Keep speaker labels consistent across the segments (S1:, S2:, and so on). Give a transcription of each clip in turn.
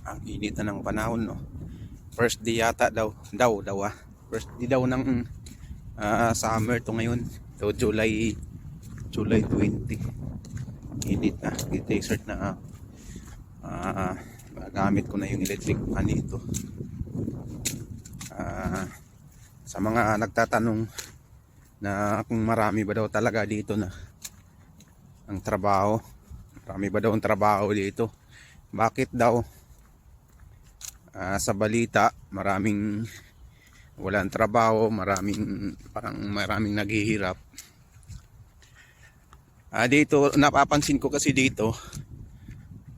S1: Ang init na ng panahon, no. First day yata daw first day daw ng summer to ngayon. So July 20. Init na, desert na. Gamit ko na yung electric fan dito. Sa mga nagtatanong na kung marami ba daw talaga dito na ang trabaho, marami ba daw ang trabaho dito, bakit daw? Sa balita maraming walang trabaho, maraming naghihirap. Dito napapansin ko kasi dito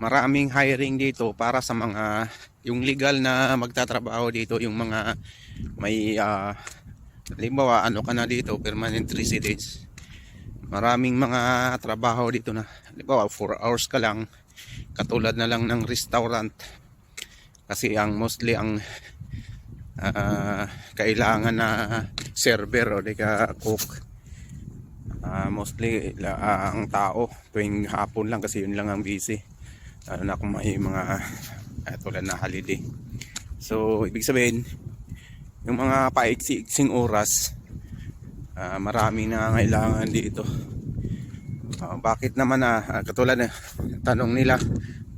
S1: maraming hiring dito para sa mga yung legal na magtatrabaho dito, yung mga may halimbawa ano ka na dito, permanent residence. Maraming mga trabaho dito na halimbawa 4 hours ka lang, katulad na lang ng restaurant. Kasi ang mostly ang kailangan na server o di ka cook, mostly ang tao tuwing hapon lang kasi yun lang ang busy, lalo na kung may mga tulad na holiday. So ibig sabihin yung mga paiksi-iksing oras, marami na kailangan dito. Bakit naman katulad na tanong nila,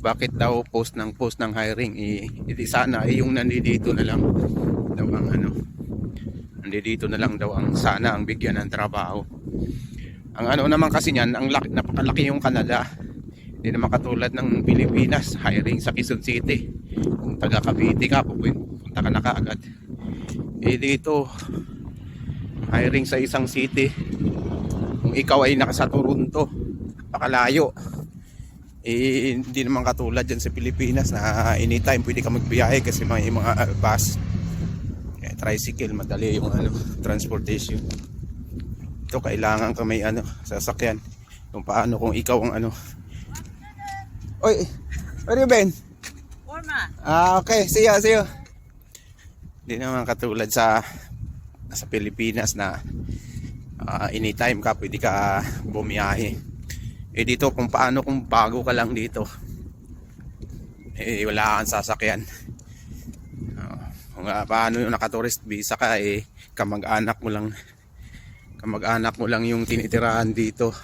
S1: bakit daw post ng hiring, hindi sana yung nandito na lang daw ang nandito na lang daw ang sana ang bigyan ng trabaho. Ang naman kasi niyan, ang napakalaki yung Canada. Hindi naman katulad ng Pilipinas, hiring sa Quezon City. Kung taga Cavite ka, pupunta ka na kaagad. Dito hiring sa isang city, kung ikaw ay nasa Toronto, napakalayo. Hindi naman katulad dyan sa Pilipinas na anytime pwede ka magbiyahe kasi may mga bus, tricycle, madali yung transportation. Ito kailangan ka may sasakyan. Kung paano kung ikaw ang Oy, where you been?
S2: Forma.
S1: Okay, see you. Hindi naman katulad sa Pilipinas na anytime ka pwede ka bumiyahe. Dito kung bago ka lang dito, wala kang sasakyan. Kung paano yung naka-tourist visa ka, kamag-anak mo lang yung tinitirahan dito.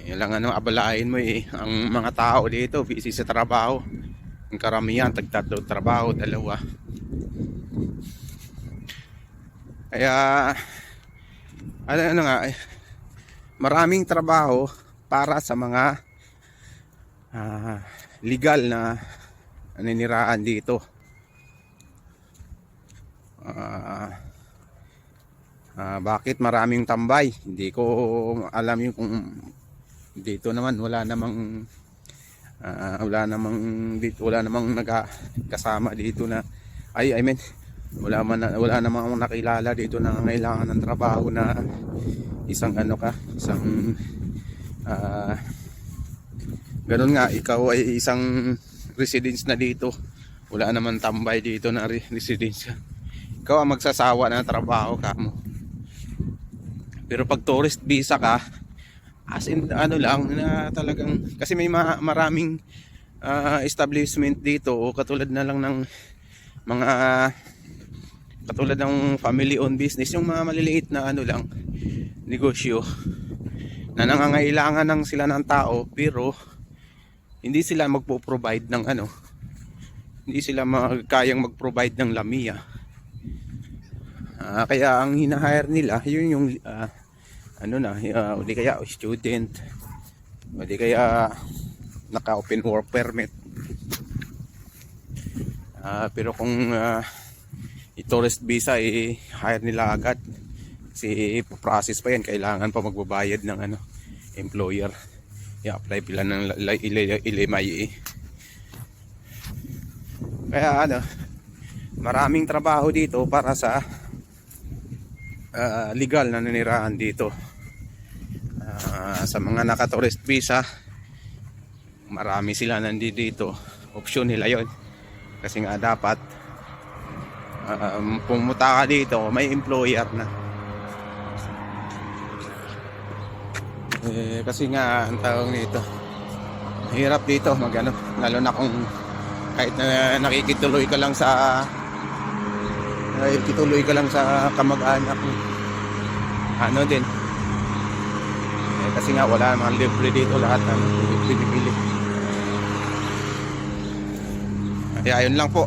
S1: Lang abalain mo ang mga tao dito busy sa trabaho. Ang karamihan tagtatlo trabaho, dalawa. Kaya maraming trabaho para sa mga legal na naniniraan dito. Bakit maraming tambay? Hindi ko alam yung kung dito naman wala namang kasama dito na wala namang nakilala dito na kailangan ng trabaho na isang ganun nga, ikaw ay isang residence na dito, wala naman tambay dito na residence. Ikaw ang magsasawa na trabaho ka mo. Pero pag tourist visa ka, as in lang na talagang, kasi may maraming establishment dito, o katulad na lang ng mga katulad ng family owned business, yung mga maliliit na negosyo na nangangailangan ng sila ng tao, pero hindi sila magpo-provide ng hindi sila kayang mag-provide ng lamia. Kaya ang hina-hire nila yun yung o di kaya student, o di kaya naka open work permit. Pero kung i-tourist visa, hire nila agad kasi process pa yan, kailangan pa magbabayad ng employer, i-apply pila ng LMIA. Kaya maraming trabaho dito para sa legal na nanirahan dito. Sa mga naka-tourist visa, marami sila nandito, option nila yon. Kasi nga dapat pumunta ka dito, may employer na. Kasi nga ang tawag nito, hirap dito lalo na kung Kahit na nakikituloy ka lang sa kamag-anak mo. Ano din. Eh, kasi nga wala namang libre dito, lahat ano, pinipili. Kaya ayun lang po.